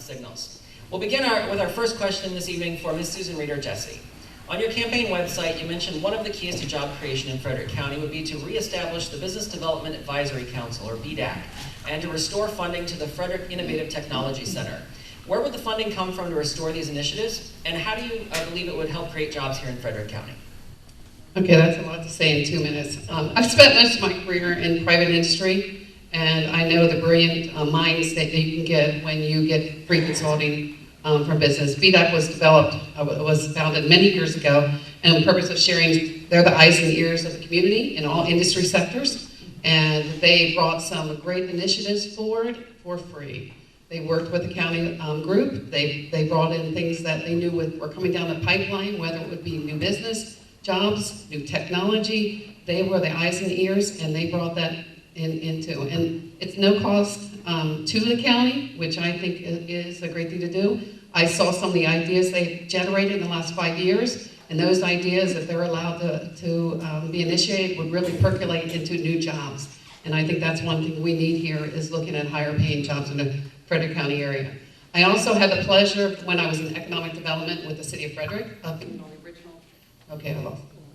signals. We'll begin with our first question this evening for Ms. Susan Reeder Jessee. On your campaign website, you mentioned one of the keys to job creation in Frederick County would be to reestablish the Business Development Advisory Council, or BDAC, and to restore funding to the Frederick Innovative Technology Center. Where would the funding come from to restore these initiatives, and how do you believe it would help create jobs here in Frederick County? Okay, that's a lot to say in 2 minutes. I've spent most of my career in private industry, and I know the brilliant minds that you can get when you get free consulting from business. BDAC was founded many years ago, and the purpose of sharing, they're the eyes and ears of the community in all industry sectors, and they brought some great initiatives forward for free. They worked with the county group. They brought in things that they knew were coming down the pipeline, whether it would be new business, jobs, new technology. They were the eyes and ears, and they brought that into. And it's no cost to the county, which I think is a great thing to do. I saw some of the ideas they've generated in the last 5 years, and those ideas, if they're allowed to be initiated, would really percolate into new jobs. And I think that's one thing we need here, is looking at higher paying jobs in the Frederick County area. I also had the pleasure, when I was in economic development with the city of Frederick, of being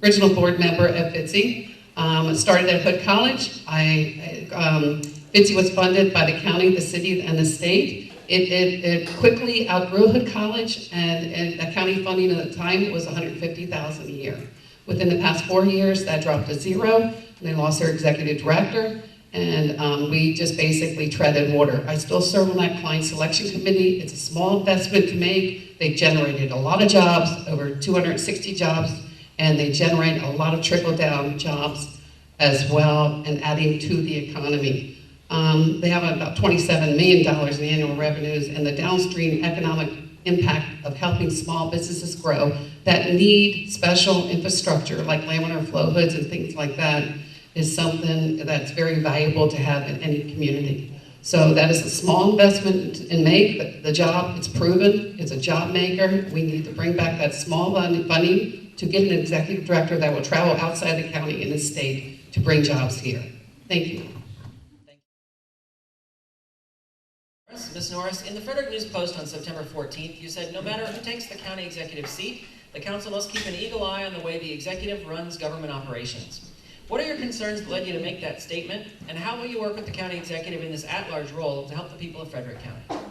original board member at FITSE. Started at Hood College. FITSE was funded by the county, the city, and the state. It quickly outgrew Hood College, and the county funding at the time was $150,000 a year. Within the past 4 years, that dropped to zero, and they lost their executive director, and we just basically treaded water. I still serve on that client selection committee. It's a small investment to make. They generated a lot of jobs, over 260 jobs, and they generate a lot of trickle-down jobs as well, and adding to the economy. They have about $27 million in annual revenues, and the downstream economic impact of helping small businesses grow that need special infrastructure like laminar flow hoods and things like that is something that's very valuable to have in any community. So that is a small investment in make, but the job, it's proven, it's a job maker. We need to bring back that small funding to get an executive director that will travel outside the county and the state to bring jobs here. Thank you. Ms. Norris, in the Frederick News Post on September 14th, you said, no matter who takes the county executive seat, the council must keep an eagle eye on the way the executive runs government operations. What are your concerns that led you to make that statement, and how will you work with the county executive in this at-large role to help the people of Frederick County?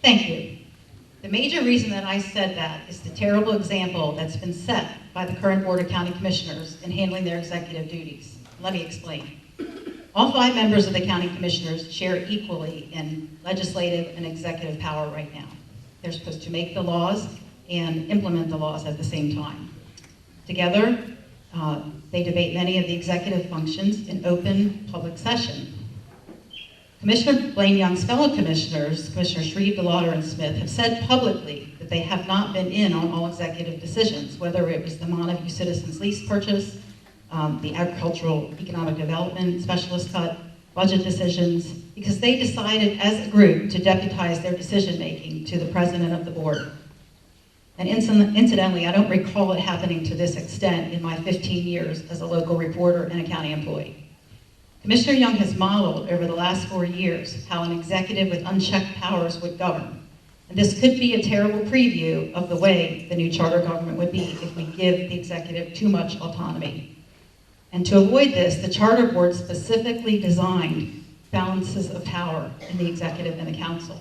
Thank you. The major reason that I said that is the terrible example that's been set by the current Board of County Commissioners in handling their executive duties. Let me explain. All 5 members of the County Commissioners share equally in legislative and executive power right now. They're supposed to make the laws and implement the laws at the same time. Together, they debate many of the executive functions in open public session. Commissioner Blaine Young's fellow commissioners, Commissioners Shreve, DeLauder, and Smith, have said publicly that they have not been in on all executive decisions, whether it was the Montague Citizens lease purchase, the agricultural economic development specialist cut, budget decisions, because they decided as a group to deputize their decision-making to the president of the board. And incidentally, I don't recall it happening to this extent in my 15 years as a local reporter and a county employee. Commissioner Young has modeled over the last 4 years how an executive with unchecked powers would govern. And this could be a terrible preview of the way the new charter government would be if we give the executive too much autonomy. And to avoid this, the charter board specifically designed balances of power in the executive and the council.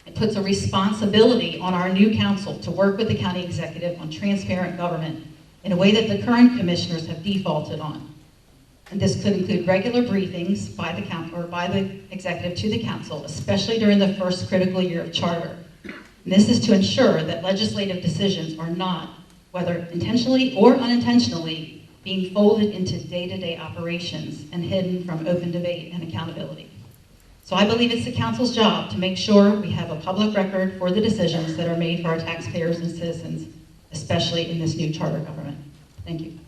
It puts a responsibility on our new council to work with the county executive on transparent government in a way that the current commissioners have defaulted on. And this could include regular briefings by the executive to the council, especially during the first critical year of charter. And this is to ensure that legislative decisions are not, whether intentionally or unintentionally, being folded into day-to-day operations and hidden from open debate and accountability. So I believe it's the council's job to make sure we have a public record for the decisions that are made for our taxpayers and citizens, especially in this new charter government. Thank you.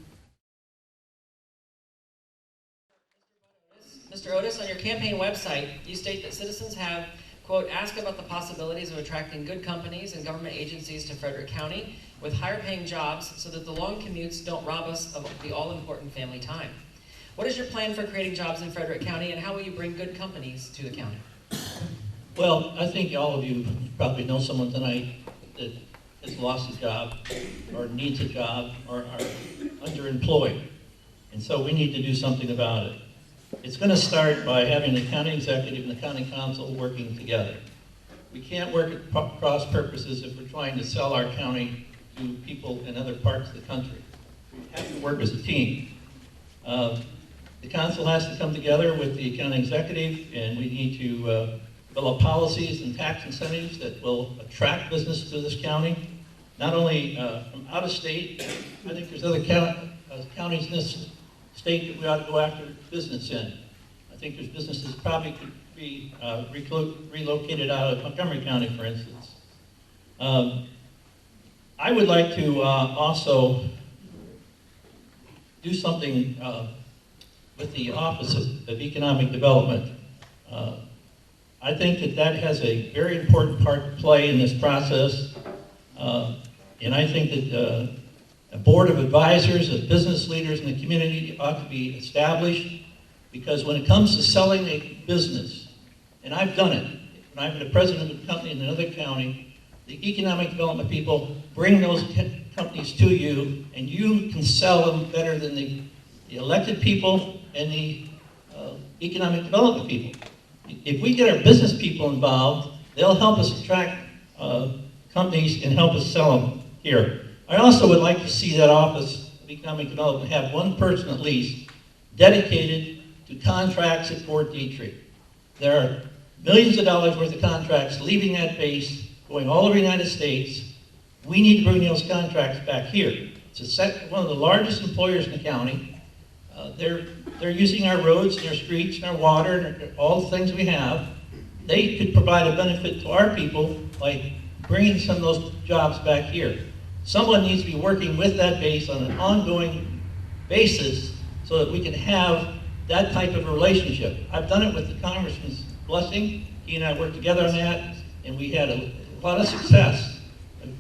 Mr. Otis, on your campaign website, you state that citizens have, quote, asked about the possibilities of attracting good companies and government agencies to Frederick County with higher paying jobs so that the long commutes don't rob us of the all-important family time. What is your plan for creating jobs in Frederick County, and how will you bring good companies to the county? Well, I think all of you probably know someone tonight that has lost a job, or needs a job, or are underemployed. And so we need to do something about it. It's going to start by having the county executive and the county council working together. We can't work at cross purposes if we're trying to sell our county to people in other parts of the country. We have to work as a team. The council has to come together with the county executive, and we need to develop policies and tax incentives that will attract business to this county, not only from out of state. I think there's other counties in this state that we ought to go after business in. I think there's businesses probably could be relocated out of Montgomery County, for instance. I would like to also do something with the Office of Economic Development. I think that that has a very important part to play in this process, and I think that a board of advisors, of business leaders in the community ought to be established, because when it comes to selling a business, and I've done it, when I've been the president of a company in another county, the economic development people bring those companies to you, and you can sell them better than the elected people and the economic development people. If we get our business people involved, they'll help us attract companies and help us sell them here. I also would like to see that Office of Economic Development have one person at least dedicated to contracts at Fort Detrick. There are millions of dollars worth of contracts leaving that base, going all over the United States. We need to bring those contracts back here. It's one of the largest employers in the county. They're using our roads and our streets and our water and all the things we have. They could provide a benefit to our people by bringing some of those jobs back here. Someone needs to be working with that base on an ongoing basis so that we can have that type of a relationship. I've done it with the Congressman's blessing. He and I worked together on that, and we had a lot of success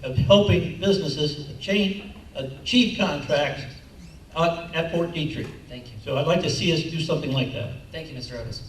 of helping businesses achieve contracts at Fort Detrick. Thank you. So I'd like to see us do something like that. Thank you, Mr. Otis.